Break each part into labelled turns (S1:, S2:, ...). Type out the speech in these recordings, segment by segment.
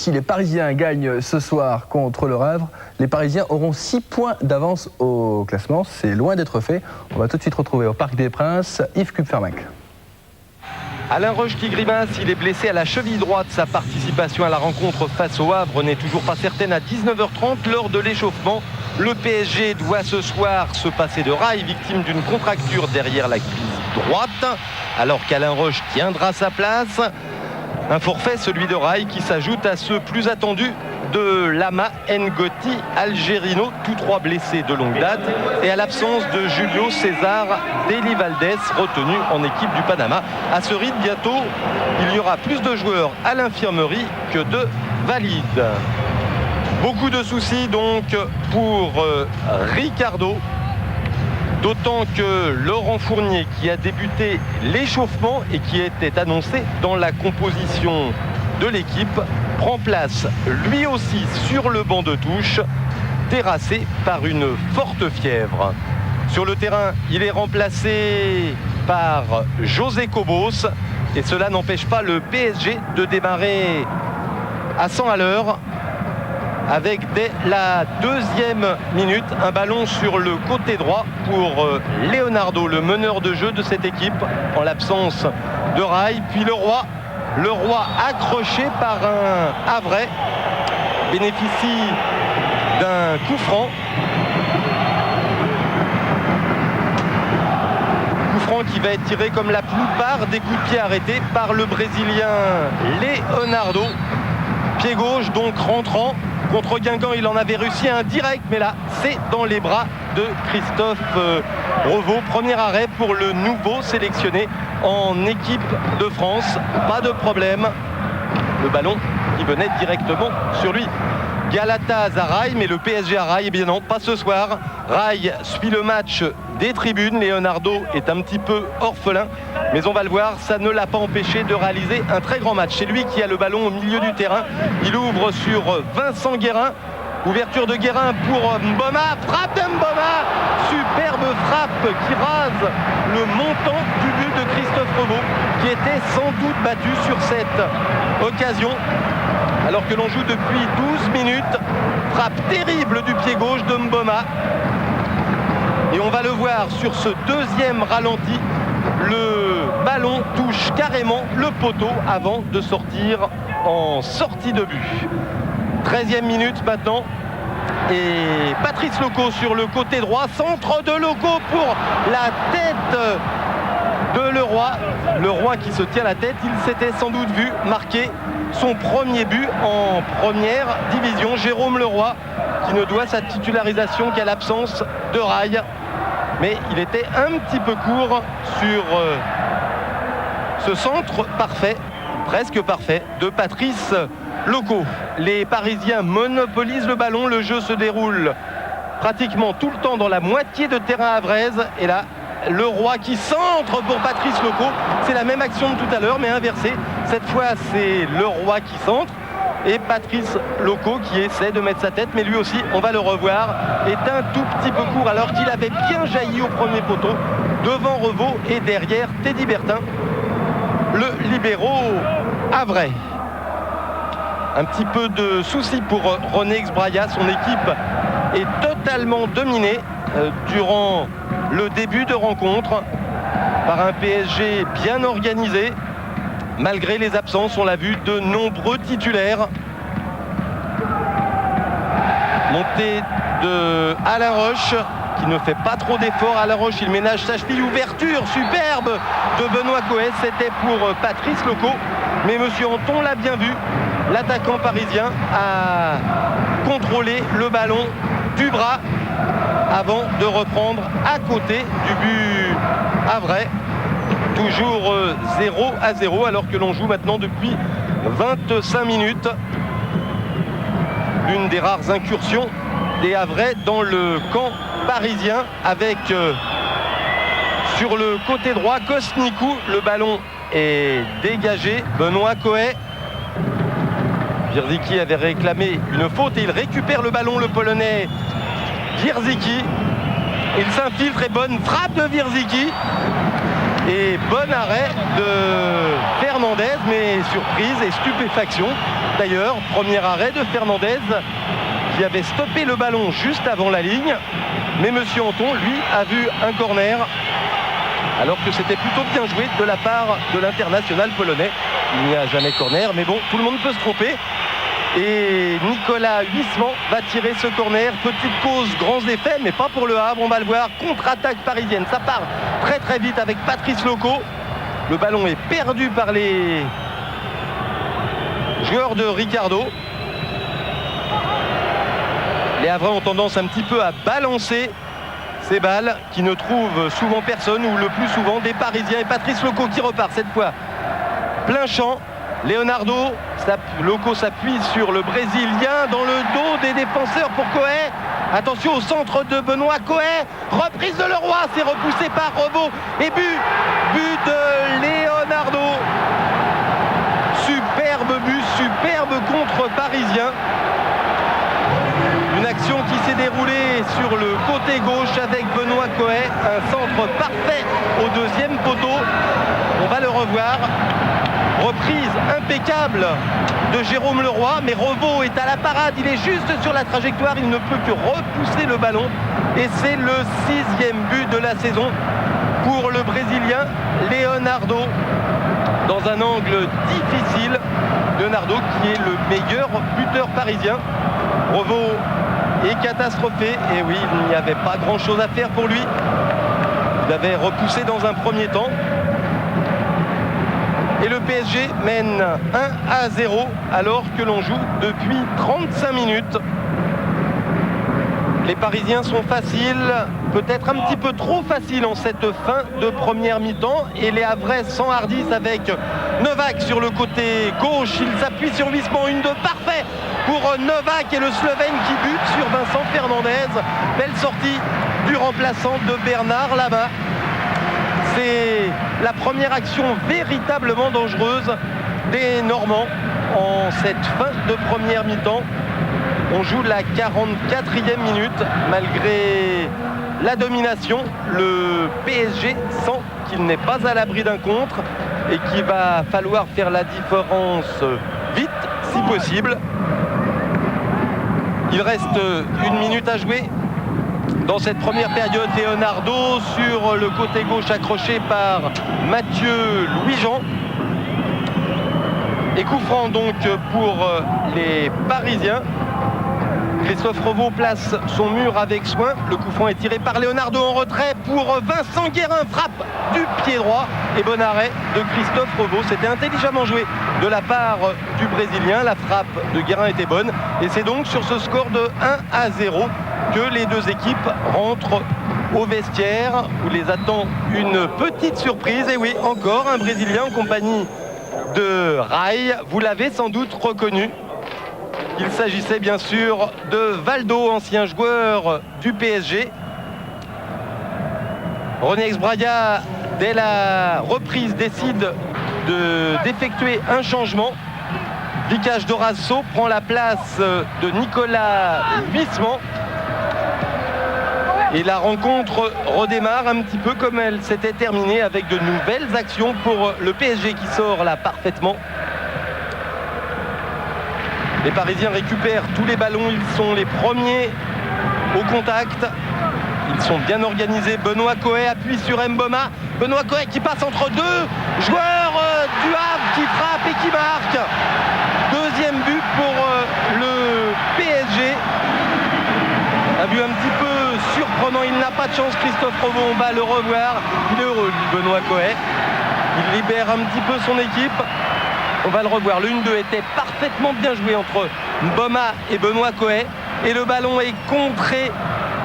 S1: si les Parisiens gagnent ce soir contre le Havre, les Parisiens auront 6 points d'avance au classement. C'est loin d'être fait. On va tout de suite retrouver au Parc des Princes Yves Kupfermac.
S2: Alain Roche qui grimace, il est blessé à la cheville droite. Sa participation à la rencontre face au Havre n'est toujours pas certaine à 19h30 lors de l'échauffement. Le PSG doit ce soir se passer de rail, victime d'une contracture derrière la cuisse droite, alors qu'Alain Roche tiendra sa place. Un forfait, celui de rail, qui s'ajoute à ceux plus attendus de Lama, Ngoti, Algerino, tous 3 blessés de longue date, et à l'absence de Julio César Deli Valdés, retenu en équipe du Panama. À ce rythme, bientôt, il y aura plus de joueurs à l'infirmerie que de valides. Beaucoup de soucis donc pour Ricardo, d'autant que Laurent Fournier, qui a débuté l'échauffement et qui était annoncé dans la composition de l'équipe, prend place lui aussi sur le banc de touche, terrassé par une forte fièvre. Sur le terrain, il est remplacé par José Cobos et cela n'empêche pas le PSG de démarrer à 100 à l'heure avec dès la 2e minute un ballon sur le côté droit pour Leonardo, le meneur de jeu de cette équipe en l'absence de Rail. Puis le roi accroché par un Havrais bénéficie d'un coup franc. Coup franc qui va être tiré comme la plupart des coups de pied arrêtés par le Brésilien Leonardo. Pied gauche donc rentrant. Contre Guingamp, il en avait réussi un direct, mais là, c'est dans les bras de Christophe Revaux. Premier arrêt pour le nouveau sélectionné en équipe de France. Pas de problème. Le ballon qui venait directement sur lui. Galatasaray, mais le PSG à Rail, eh bien non, pas ce soir. Rail suit le match des tribunes. Leonardo est un petit peu orphelin, mais on va le voir, ça ne l'a pas empêché de réaliser un très grand match. C'est lui qui a le ballon au milieu du terrain. Il ouvre sur Vincent Guérin. Ouverture de Guérin pour Mboma. Frappe de Mboma. Superbe frappe qui rase le montant du but de Christophe Revaux, qui était sans doute battu sur cette occasion. Alors que l'on joue depuis 12 minutes. Frappe terrible du pied gauche de Mboma. Et on va le voir sur ce deuxième ralenti. Le ballon touche carrément le poteau avant de sortir en sortie de but. 13e minute maintenant. Et Patrice Loco sur le côté droit. Centre de Loco pour la tête de Leroy. Leroy qui se tient la tête. Il s'était sans doute vu marquer son premier but en première division. Jérôme Leroy qui ne doit sa titularisation qu'à l'absence de Rail. Mais il était un petit peu court sur ce centre parfait, presque parfait, de Patrice Loco. Les Parisiens monopolisent le ballon. Le jeu se déroule pratiquement tout le temps dans la moitié de terrain havraise. Et là, Leroy qui centre pour Patrice Loco. C'est la même action de tout à l'heure, mais inversée. Cette fois, c'est Leroy qui centre. Et Patrice Loco qui essaie de mettre sa tête, mais lui aussi, on va le revoir, est un tout petit peu court alors qu'il avait bien jailli au premier poteau devant Revaux et derrière Teddy Bertin, le libéraux havrais. Un petit peu de souci pour René Xbraya. Son équipe est totalement dominée durant le début de rencontre par un PSG bien organisé. Malgré les absences, on l'a vu, de nombreux titulaires. Montée de Alain Roche, qui ne fait pas trop d'efforts. Alain Roche, il ménage sa cheville. Ouverture superbe de Benoît Coët. C'était pour Patrice Loco. Mais monsieur Anton l'a bien vu. L'attaquant parisien a contrôlé le ballon du bras avant de reprendre à côté du but havrais. Toujours 0-0 alors que l'on joue maintenant depuis 25 minutes. L'une des rares incursions des Havrais dans le camp parisien avec sur le côté droit Kosnikou. Le ballon est dégagé. Benoît Coët. Wierzicki avait réclamé une faute et il récupère le ballon, le Polonais Wierzicki. Il s'infiltre et bonne frappe de Wierzicki. Et bon arrêt de Fernandez, mais surprise et stupéfaction D'ailleurs, premier arrêt de Fernandez qui avait stoppé le ballon juste avant la ligne. Mais Monsieur Anton, lui, a vu un corner alors que c'était plutôt bien joué de la part de l'international polonais. Il n'y a jamais corner, mais bon, tout le monde peut se tromper. Et Nicolas Huisman va tirer ce corner. Petite cause, grands effets, mais pas pour le Havre, on va le voir. Contre-attaque parisienne, ça part très très vite avec Patrice Loco. Le ballon est perdu par les joueurs de Ricardo. Les Havrais ont tendance un petit peu à balancer ces balles qui ne trouvent souvent personne, ou le plus souvent des Parisiens. Et Patrice Loco qui repart cette fois plein champ. Leonardo, Loco s'appuie sur le Brésilien dans le dos des défenseurs pour Coé. Attention au centre de Benoît Coé. Reprise de Leroy, c'est repoussé par Revaux. Et but de Leonardo. Superbe but, superbe contre parisien. Une action qui s'est déroulée sur le côté gauche avec Benoît Coé. Un centre parfait au deuxième poteau. On va le revoir. Reprise impeccable de Jérôme Leroy, mais Revaux est à la parade, il est juste sur la trajectoire, il ne peut que repousser le ballon. Et c'est le 6e but de la saison pour le Brésilien Leonardo. Dans un angle difficile, Leonardo qui est le meilleur buteur parisien. Revaux est catastrophé, et oui, il n'y avait pas grand chose à faire pour lui. Il avait repoussé dans un premier temps. Et le PSG mène 1-0 alors que l'on joue depuis 35 minutes. Les Parisiens sont faciles, peut-être un petit peu trop faciles en cette fin de première mi-temps. Et les Havrais s'enhardissent avec Novak sur le côté gauche. Il s'appuie sur Huisman, une de parfait pour Novak et le Slovène qui bute sur Vincent Fernandez. Belle sortie du remplaçant de Bernard Lama. C'est la première action véritablement dangereuse des Normands en cette fin de première mi-temps. On joue la 44e minute. Malgré la domination, le PSG sent qu'il n'est pas à l'abri d'un contre et qu'il va falloir faire la différence vite si possible. Il reste 1 minute à jouer. Dans cette première période, Leonardo sur le côté gauche accroché par Mathieu Louis-Jean. Et coup franc donc pour les Parisiens. Christophe Revaux place son mur avec soin. Le coup franc est tiré par Leonardo en retrait pour Vincent Guérin. Frappe du pied droit et bon arrêt de Christophe Revaux. C'était intelligemment joué de la part du Brésilien. La frappe de Guérin était bonne. Et c'est donc sur ce score de 1-0 que les deux équipes rentrent au vestiaire où les attend une petite surprise. Et oui, encore un Brésilien en compagnie de Rai. Vous l'avez sans doute reconnu. Il s'agissait bien sûr de Valdo, ancien joueur du PSG. René Exbraia, dès la reprise, décide d'effectuer un changement. Vicage Dorasso prend la place de Nicolas Huisman. Et la rencontre redémarre un petit peu comme elle s'était terminée, avec de nouvelles actions pour le PSG qui sort là parfaitement. Les Parisiens récupèrent tous les ballons, ils sont les premiers au contact. Ils sont bien organisés. Benoît Coé appuie sur Mboma. Benoît Coé qui passe entre deux joueurs du Havre, qui frappe et qui marque. Deuxième but pour le PSG. Un but un petit peu surprenant, il n'a pas de chance. Christophe Revaux, on va le revoir. Il est heureux, Benoît Coé. Il libère un petit peu son équipe. On va le revoir. Le 1-2 était parfaitement bien joué entre Mboma et Benoît Coé. Et le ballon est contré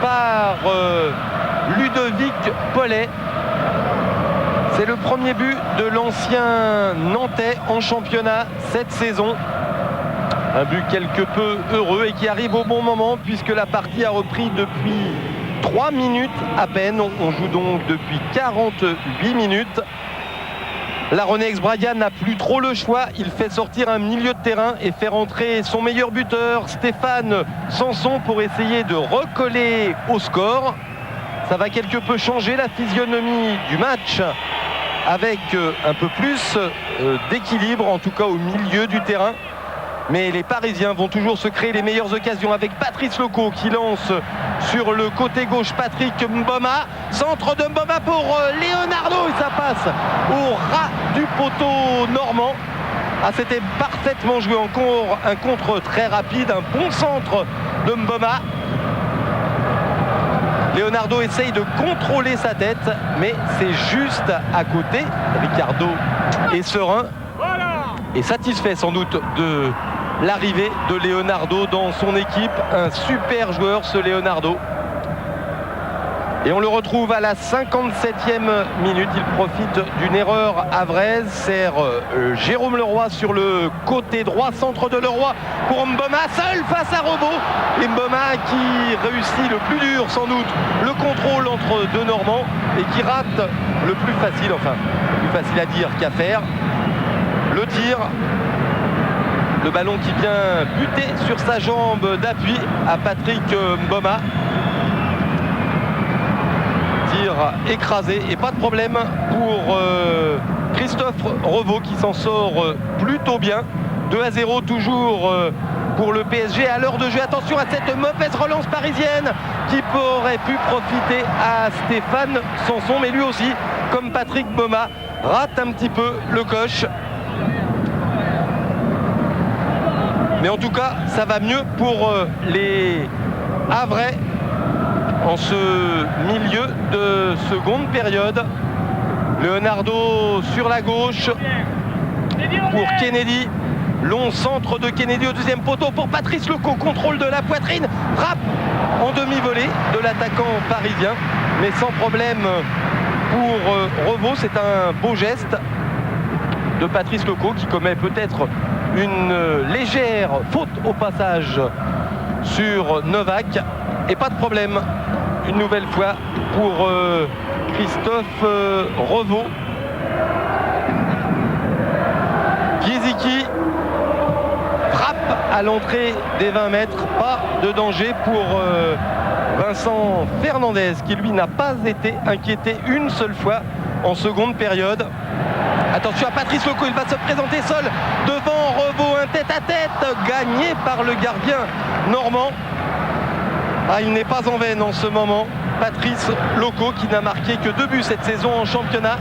S2: par Ludovic Pollet. C'est le premier but de l'ancien Nantais en championnat cette saison. Un but quelque peu heureux et qui arrive au bon moment puisque la partie a repris depuis 3 minutes à peine. On joue donc depuis 48 minutes. La René Exbraia n'a plus trop le choix. Il fait sortir un milieu de terrain et fait rentrer son meilleur buteur, Stéphane Sanson, pour essayer de recoller au score. Ça va quelque peu changer la physionomie du match avec un peu plus d'équilibre, en tout cas au milieu du terrain. Mais les Parisiens vont toujours se créer les meilleures occasions avec Patrice Loco qui lance sur le côté gauche Patrick Mboma. Centre de Mboma pour Leonardo et ça passe au ras du poteau normand. Ah, c'était parfaitement joué encore, un contre très rapide, un bon centre de Mboma. Leonardo essaye de contrôler sa tête, mais c'est juste à côté. Ricardo est serein et satisfait sans doute de l'arrivée de Leonardo dans son équipe. Un super joueur ce Leonardo. Et on le retrouve à la 57e minute. Il profite d'une erreur havraise. Sert Jérôme Leroy sur le côté droit. Centre de Leroy pour Mboma. Seul face à Rebaud. Et Mboma qui réussit le plus dur sans doute. Le contrôle entre deux Normands. Et qui rate le plus facile. Enfin, le plus facile à dire qu'à faire. Le tir. Le ballon qui vient buter sur sa jambe d'appui à Patrick Mboma. Écrasé et pas de problème pour Christophe Revaud qui s'en sort plutôt bien. 2-0 toujours pour le PSG à l'heure de jeu. Attention à cette mauvaise relance parisienne qui aurait pu profiter à Stéphane Sanson, mais lui aussi, comme Patrick Mboma, rate un petit peu le coche. Mais en tout cas, ça va mieux pour les Havrais en ce milieu de seconde période. Leonardo sur la gauche pour Kennedy. Long centre de Kennedy au deuxième poteau pour Patrice Loco. Contrôle de la poitrine. Frappe en demi-volée de l'attaquant parisien. Mais sans problème pour Revaud. C'est un beau geste de Patrice Loco qui commet peut-être une légère faute au passage sur Novak. Et pas de problème une nouvelle fois pour Christophe Revaud. Giziki frappe à l'entrée des 20 mètres. Pas de danger pour Vincent Fernandez qui lui n'a pas été inquiété une seule fois en seconde période. Attention à Patrice Loco, il va se présenter seul devant Revaud. Un tête-à-tête gagné par le gardien normand. Ah, il n'est pas en veine en ce moment. Patrice Loco qui n'a marqué que 2 buts cette saison en championnat.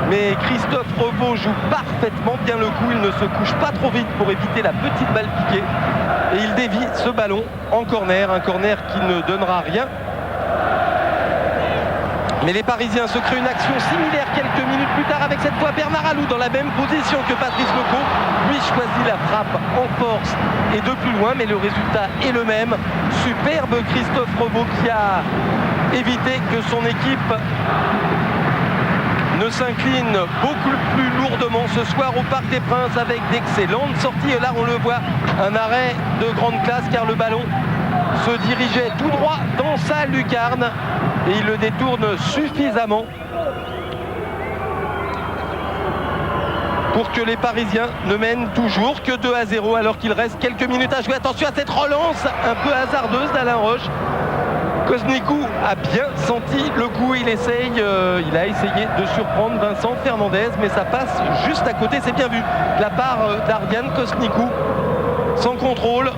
S2: Mais Christophe Revaud joue parfaitement bien le coup. Il ne se couche pas trop vite pour éviter la petite balle piquée. Et il dévie ce ballon en corner. Un corner qui ne donnera rien. Mais les Parisiens se créent une action similaire quelques minutes plus tard avec cette fois Bernard Alou dans la même position que Patrice Loco. Lui choisit la frappe en force et de plus loin, mais le résultat est le même. Superbe Christophe Revaud qui a évité que son équipe ne s'incline beaucoup plus lourdement ce soir au Parc des Princes avec d'excellentes sorties. Et là on le voit, un arrêt de grande classe car le ballon se dirigeait tout droit dans sa lucarne et il le détourne suffisamment pour que les Parisiens ne mènent toujours que 2-0 alors qu'il reste quelques minutes à jouer. Attention à cette relance un peu hasardeuse d'Alain Roche. Kosnikou a bien senti le coup, il a essayé de surprendre Vincent Fernandez, mais ça passe juste à côté, c'est bien vu de la part d'Ariane Kosnikou. Sans contrôle,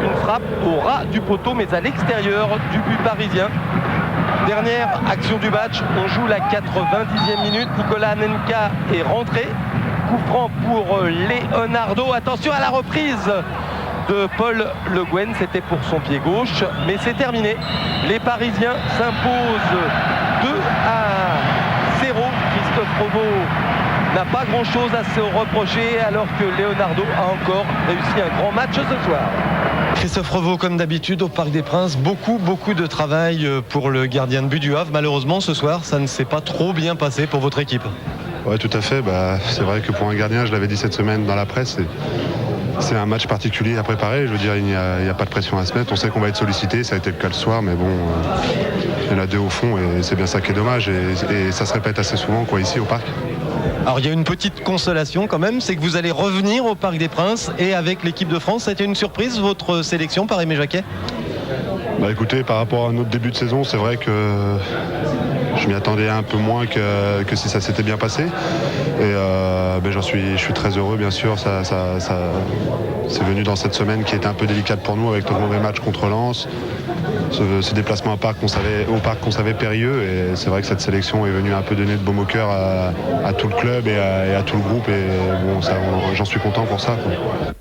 S2: une frappe au ras du poteau, mais à l'extérieur du but parisien. Dernière action du match, on joue la 90e minute, Nicolas Anelka est rentré. Coup franc pour Leonardo, attention à la reprise de Paul Le Guen, c'était pour son pied gauche, mais c'est terminé. Les Parisiens s'imposent 2-0. Christophe Revaud n'a pas grand-chose à se reprocher, alors que Leonardo a encore réussi un grand match ce soir. Christophe Revaud, comme d'habitude, au Parc des Princes, beaucoup de travail pour le gardien de but du Havre. Malheureusement, ce soir, ça ne s'est pas trop bien passé pour votre équipe.
S3: Oui, tout à fait. C'est vrai que pour un gardien, je l'avais dit cette semaine dans la presse, c'est un match particulier à préparer. Je veux dire, il n'y a pas de pression à se mettre. On sait qu'on va être sollicité. Ça a été le cas le soir, mais bon, il y en a 2 au fond et c'est bien ça qui est dommage. Et ça se répète assez souvent, ici au Parc.
S2: Alors, il y a une petite consolation quand même, c'est que vous allez revenir au Parc des Princes et avec l'équipe de France. Ça a été une surprise, votre sélection par Aimé Jacquet ?
S3: Écoutez, par rapport à notre début de saison, c'est vrai que je m'y attendais un peu moins que si ça s'était bien passé. Et je suis très heureux, bien sûr. C'est venu dans cette semaine qui était un peu délicate pour nous avec le mauvais match contre Lens. Ce déplacement au parc qu'on savait périlleux, et c'est vrai que cette sélection est venue un peu donner de baume au cœur à tout le club et à tout le groupe, et bon, j'en suis content pour ça, quoi.